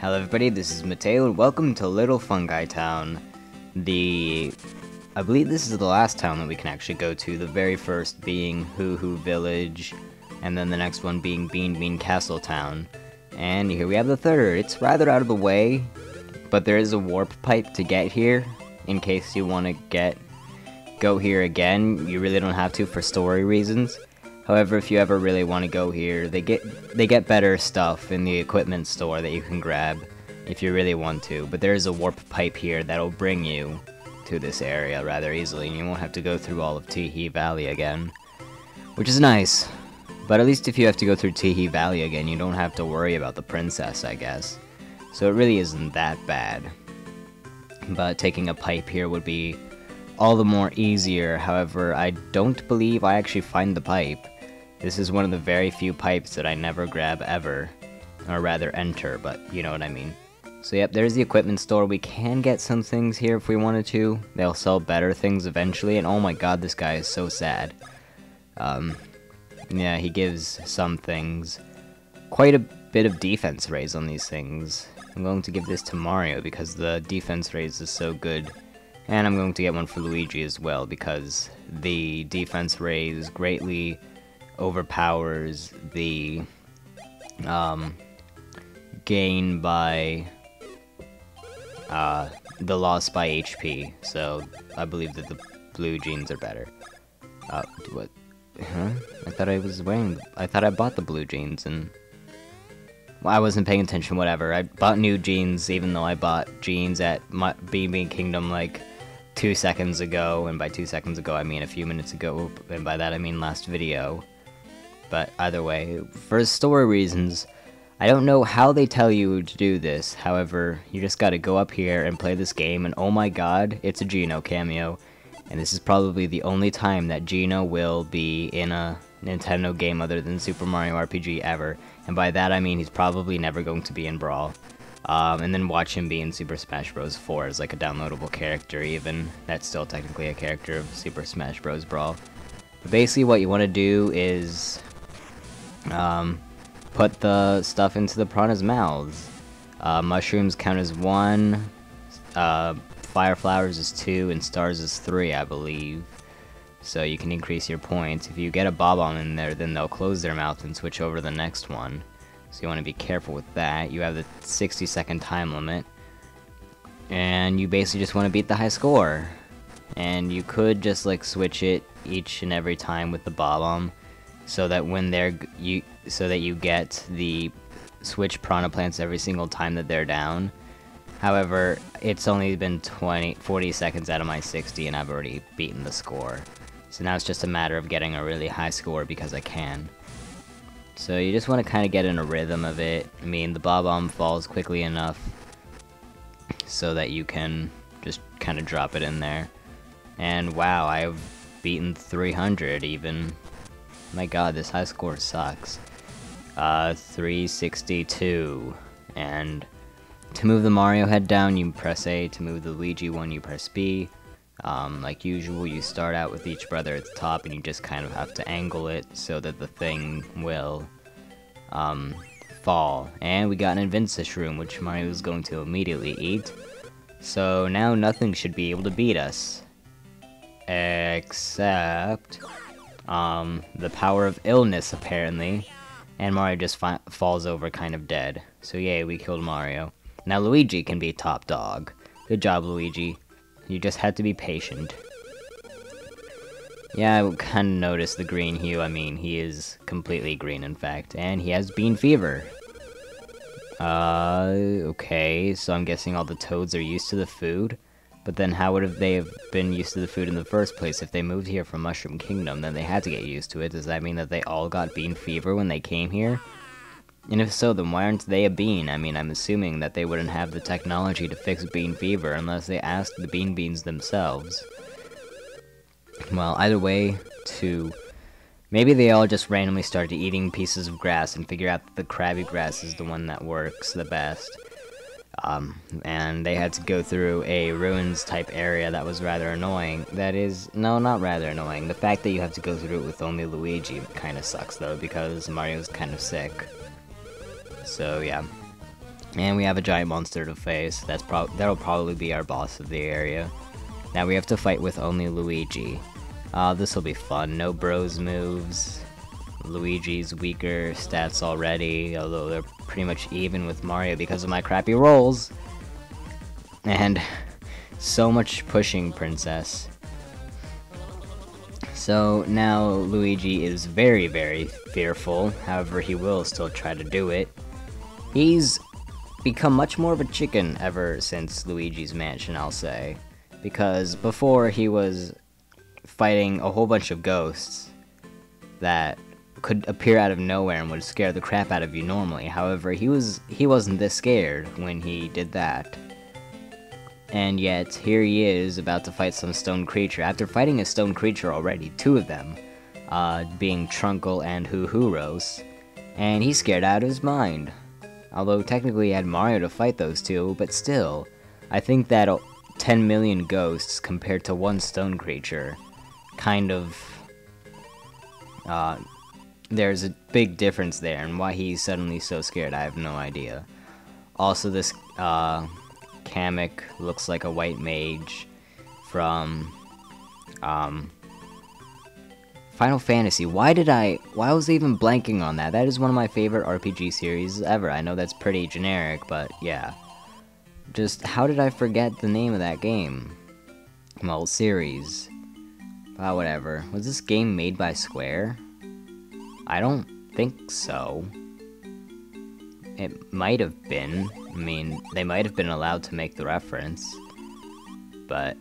Hello everybody, this is Mateo and welcome to Little Fungi Town. I believe this is the last town that we can actually go to, the very first being Hoo Hoo Village, and then the next one being Bean Bean Castle Town. And here we have the third. It's rather out of the way, but there is a warp pipe to get here, in case you want to go here again. You really don't have to for story reasons. However, if you ever really want to go here, they get better stuff in the equipment store that you can grab if you really want to. But there is a warp pipe here that'll bring you to this area rather easily, and you won't have to go through all of Teehee Valley again, which is nice. But at least if you have to go through Teehee Valley again, you don't have to worry about the princess, I guess. So it really isn't that bad. But taking a pipe here would be all the more easier. However, I don't believe I actually find the pipe. This is one of the very few pipes that I never grab ever, or rather enter, but you know what I mean. So yep, there's the equipment store. We can get some things here if we wanted to. They'll sell better things eventually, and oh my god, this guy is so sad. Yeah, he gives some things quite a bit of defense raise on these things. I'm going to give this to Mario because the defense raise is so good. And I'm going to get one for Luigi as well because the defense raise greatly overpowers the gain by the loss by HP. So I believe that the blue jeans are better. What? Huh? I thought I bought the blue jeans and well, I wasn't paying attention. Whatever. I bought new jeans even though I bought jeans at BB Kingdom like 2 seconds ago, and by 2 seconds ago I mean a few minutes ago, and by that I mean last video. But either way, for story reasons, I don't know how they tell you to do this. However, you just gotta go up here and play this game, and oh my god, it's a Geno cameo. And this is probably the only time that Geno will be in a Nintendo game other than Super Mario RPG ever. And by that I mean he's probably never going to be in Brawl. And then watch him be in Super Smash Bros. 4 as like a downloadable character even. That's still technically a character of Super Smash Bros. Brawl. But basically what you want to do is put the stuff into the piranha's mouths. Mushrooms count as 1, fire flowers is 2, and stars is 3, I believe. So you can increase your points. If you get a Bob-omb in there, then they'll close their mouth and switch over to the next one. So you want to be careful with that. You have the 60-second time limit. And you basically just want to beat the high score. And you could just like switch it each and every time with the Bob-omb, so that when you get the switch piranha plants every single time that they're down. However, it's only been 40 seconds out of my 60 and I've already beaten the score. So now it's just a matter of getting a really high score because I can. So you just want to kind of get in a rhythm of it. I mean, the Bob-omb falls quickly enough so that you can just kind of drop it in there. And wow, I've beaten 300 even. My god, this high score sucks. 362. And to move the Mario head down, you press A. To move the Luigi one, you press B. Like usual, you start out with each brother at the top, and you just kind of have to angle it so that the thing will fall. And we got an Invincish shroom, which Mario is going to immediately eat. So now nothing should be able to beat us. Except the power of illness, apparently. And Mario just falls over kind of dead. So yay, we killed Mario. Now Luigi can be top dog. Good job, Luigi. You just had to be patient. Yeah, I kind of noticed the green hue. I mean, he is completely green, in fact. And he has bean fever. Okay, so I'm guessing all the toads are used to the food. But then how would they have been used to the food in the first place? If they moved here from Mushroom Kingdom, then they had to get used to it. Does that mean that they all got bean fever when they came here? And if so, then why aren't they a bean? I mean, I'm assuming that they wouldn't have the technology to fix bean fever unless they asked the bean beans themselves. Well, either way, maybe they all just randomly started eating pieces of grass and figure out that the crabby grass is the one that works the best. And they had to go through a ruins type area that was rather annoying. No, not rather annoying. The fact that you have to go through it with only Luigi kind of sucks though, because Mario's kind of sick. So yeah. And we have a giant monster to face. That'll probably be our boss of the area. Now we have to fight with only Luigi. This will be fun. No bros moves. Luigi's weaker stats already, although they're pretty much even with Mario because of my crappy rolls. And so much pushing, princess. So now Luigi is very, very fearful. However, he will still try to do it. He's become much more of a chicken ever since Luigi's Mansion, I'll say. Because before he was fighting a whole bunch of ghosts that could appear out of nowhere and would scare the crap out of you normally. However, he wasn't this scared when he did that. And yet, here he is about to fight some stone creature. After fighting a stone creature already, 2 of them, being Trunkle and Huhuros, and he's scared out of his mind. Although technically he had Mario to fight those 2, but still, I think that 10 million ghosts compared to 1 stone creature, kind of, there's a big difference there, and why he's suddenly so scared, I have no idea. Also, this, Kamek looks like a white mage from Final Fantasy. Why was I even blanking on that? That is one of my favorite RPG series ever. I know that's pretty generic, but yeah. Just, how did I forget the name of that game? Well, series. Whatever. Was this game made by Square? I don't think so. It might have been. I mean, they might have been allowed to make the reference. But,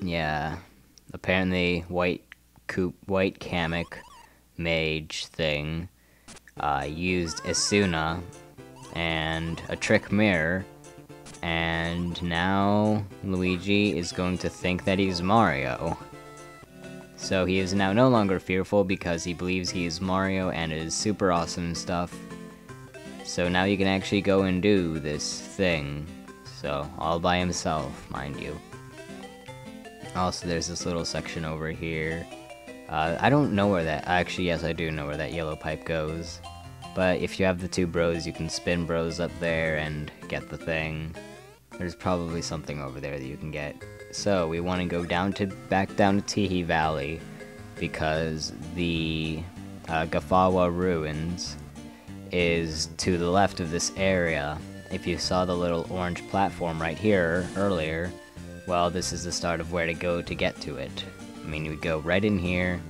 yeah. Apparently, white Kamek mage thing used Esuna and a trick mirror. And now Luigi is going to think that he's Mario. So he is now no longer fearful because he believes he is Mario and is super awesome and stuff. So now you can actually go and do this thing. So, all by himself, mind you. Also, there's this little section over here. I don't know where that... Actually, yes, I do know where that yellow pipe goes. But if you have the 2 bros, you can spin bros up there and get the thing. There's probably something over there that you can get. So, we want to go back down to Teehee Valley, because the Gafawa Ruins is to the left of this area. If you saw the little orange platform right here earlier, well, this is the start of where to go to get to it. I mean, you go right in here,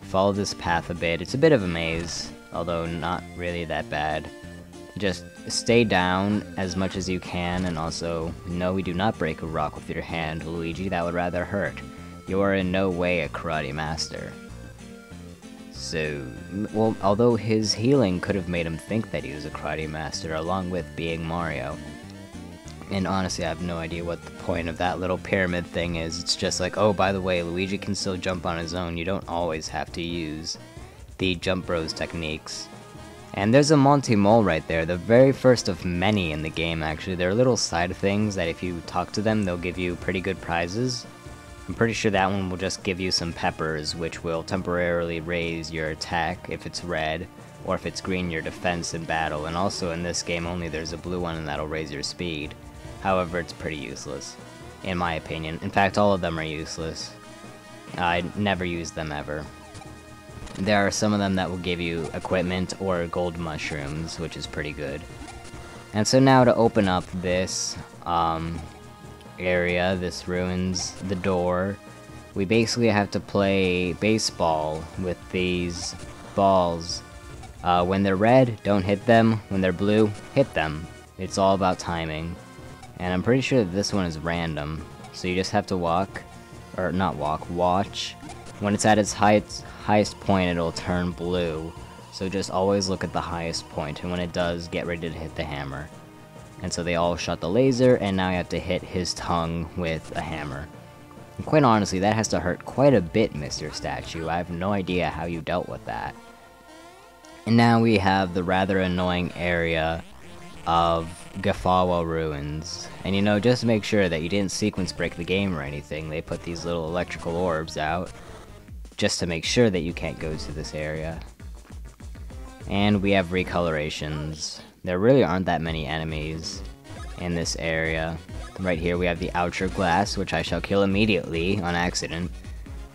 follow this path a bit. It's a bit of a maze, although not really that bad. Just stay down as much as you can, and also, no, we do not break a rock with your hand, Luigi. That would rather hurt. You are in no way a karate master. So, well, although his healing could have made him think that he was a karate master, along with being Mario. And honestly, I have no idea what the point of that little pyramid thing is. It's just like, oh, by the way, Luigi can still jump on his own. You don't always have to use the Jump Bros techniques. And there's a Monty Mole right there, the very first of many in the game, actually. They're little side things that if you talk to them, they'll give you pretty good prizes. I'm pretty sure that one will just give you some peppers, which will temporarily raise your attack if it's red, or if it's green, your defense in battle. And also in this game only, there's a blue one and that'll raise your speed. However, it's pretty useless, in my opinion. In fact, all of them are useless. I never use them ever. There are some of them that will give you equipment or gold mushrooms, which is pretty good. And so now to open up this area, this ruins, the door, we basically have to play baseball with these balls. When they're red, don't hit them. When they're blue, hit them. It's all about timing. And I'm pretty sure that this one is random. So you just have to watch. When it's at its highest point, it'll turn blue. So just always look at the highest point, and when it does, get ready to hit the hammer. And so they all shot the laser, and now you have to hit his tongue with a hammer. And quite honestly, that has to hurt quite a bit, Mr. Statue. I have no idea how you dealt with that. And now we have the rather annoying area of Gafawa Ruins. And you know, just make sure that you didn't sequence break the game or anything. They put these little electrical orbs out just to make sure that you can't go to this area. And we have recolorations. There really aren't that many enemies. in this area. Right here we have the Outer Glass, which I shall kill immediately on accident.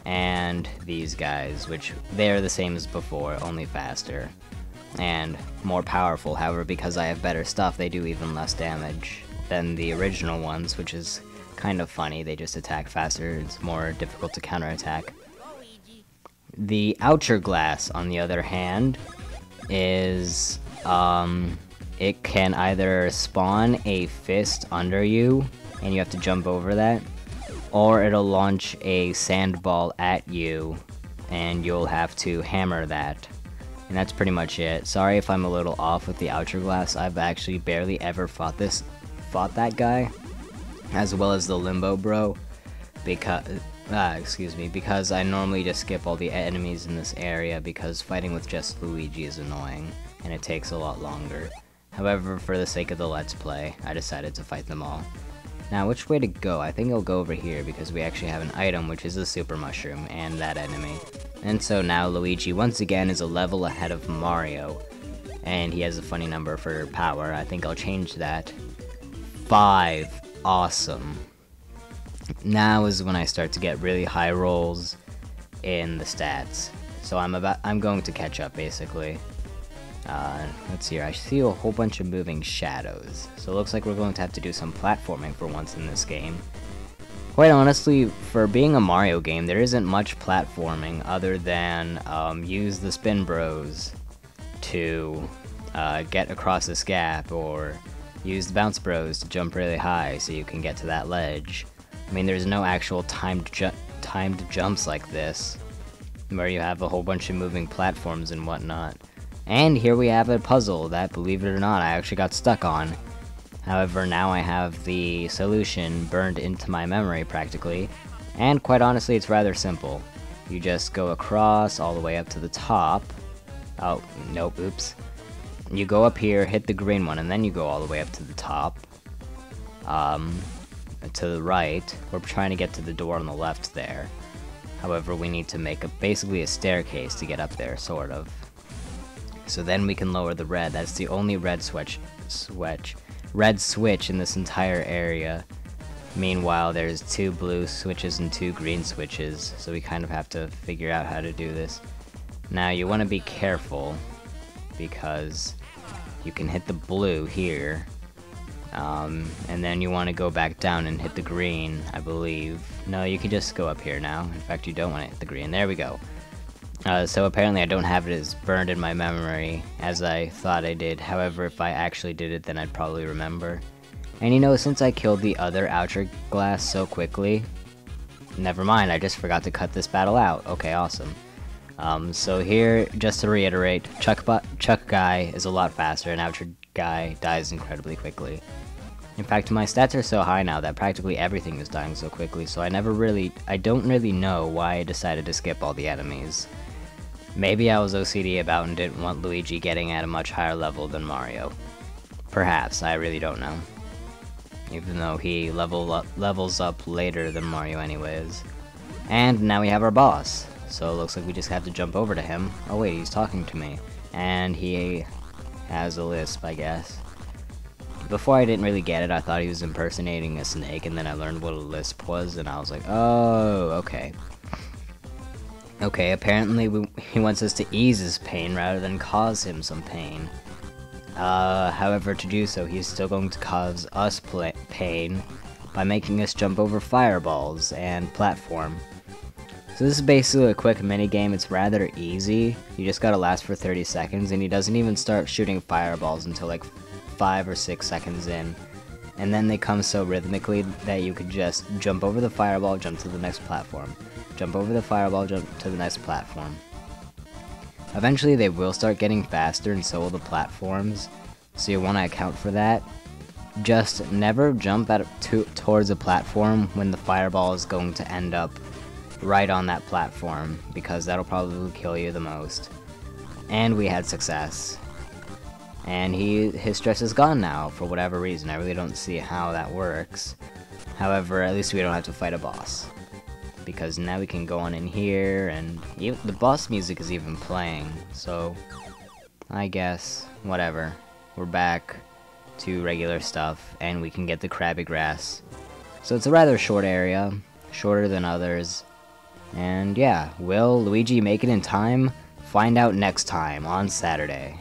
And these guys, which they're the same as before, only faster. And more powerful, however, because I have better stuff, they do even less damage than the original ones, which is kind of funny. They just attack faster, it's more difficult to counterattack. The Outer Glass, on the other hand, is, it can either spawn a fist under you, and you have to jump over that, or it'll launch a sandball at you, and you'll have to hammer that. And that's pretty much it. Sorry if I'm a little off with the Outer Glass. I've actually barely ever fought that guy, as well as the Limbo Bro, because I normally just skip all the enemies in this area because fighting with just Luigi is annoying, and it takes a lot longer. However, for the sake of the Let's Play, I decided to fight them all. Now, which way to go? I think I'll go over here because we actually have an item, which is a Super Mushroom, and that enemy. And so now Luigi, once again, is a level ahead of Mario, and he has a funny number for power. I think I'll change that. 5. Awesome. Now is when I start to get really high rolls in the stats. So I'm going to catch up, basically. Let's see here, I see a whole bunch of moving shadows. So it looks like we're going to have to do some platforming for once in this game. Quite honestly, for being a Mario game, there isn't much platforming other than use the Spin Bros to get across this gap, or use the Bounce Bros to jump really high so you can get to that ledge. I mean, there's no actual timed jumps like this, where you have a whole bunch of moving platforms and whatnot. And here we have a puzzle that, believe it or not, I actually got stuck on. However, now I have the solution burned into my memory, practically. And quite honestly, it's rather simple. You just go across all the way up to the top. Oh, nope, oops. You go up here, hit the green one, and then you go all the way up to the top. To the right. We're trying to get to the door on the left there. However, we need to make basically a staircase to get up there, sort of. So then we can lower the red. That's the only red switch in this entire area. Meanwhile, there's 2 blue switches and 2 green switches, so we kind of have to figure out how to do this. Now, you want to be careful, because you can hit the blue here, and then you want to go back down and hit the green, I believe. No, you can just go up here now. In fact, you don't want to hit the green. There we go. So apparently I don't have it as burned in my memory as I thought I did. However, if I actually did it, then I'd probably remember. And you know, since I killed the other Outer Glass so quickly, never mind, I just forgot to cut this battle out. Okay, awesome. So here, just to reiterate, Chuck Guy is a lot faster, and Outer Guy dies incredibly quickly. In fact, my stats are so high now that practically everything is dying so quickly, so I don't really know why I decided to skip all the enemies. Maybe I was OCD about and didn't want Luigi getting at a much higher level than Mario. Perhaps, I really don't know. Even though he levels up later than Mario anyways. And now we have our boss. So it looks like we just have to jump over to him. Oh wait, he's talking to me. And he has a lisp, I guess. Before I didn't really get it, I thought he was impersonating a snake, and then I learned what a lisp was, and I was like, oh, okay. Okay, apparently he wants us to ease his pain rather than cause him some pain. However, to do so, he's still going to cause us pain by making us jump over fireballs and platform. So this is basically a quick minigame. It's rather easy. You just gotta last for 30 seconds, and he doesn't even start shooting fireballs until like 5 or 6 seconds in. And then they come so rhythmically that you could just jump over the fireball, jump to the next platform. Jump over the fireball, jump to the next platform. Eventually they will start getting faster, and so will the platforms, so you want to account for that. Just never jump towards a platform when the fireball is going to end up right on that platform, because that'll probably kill you the most. And we had success. And his stress is gone now, for whatever reason. I really don't see how that works. However, at least we don't have to fight a boss. Because now we can go on in here, and the boss music is even playing, so I guess, whatever. We're back. to regular stuff, and we can get the crabby grass. So it's a rather short area, shorter than others. And yeah, will Luigi make it in time? Find out next time on Saturday.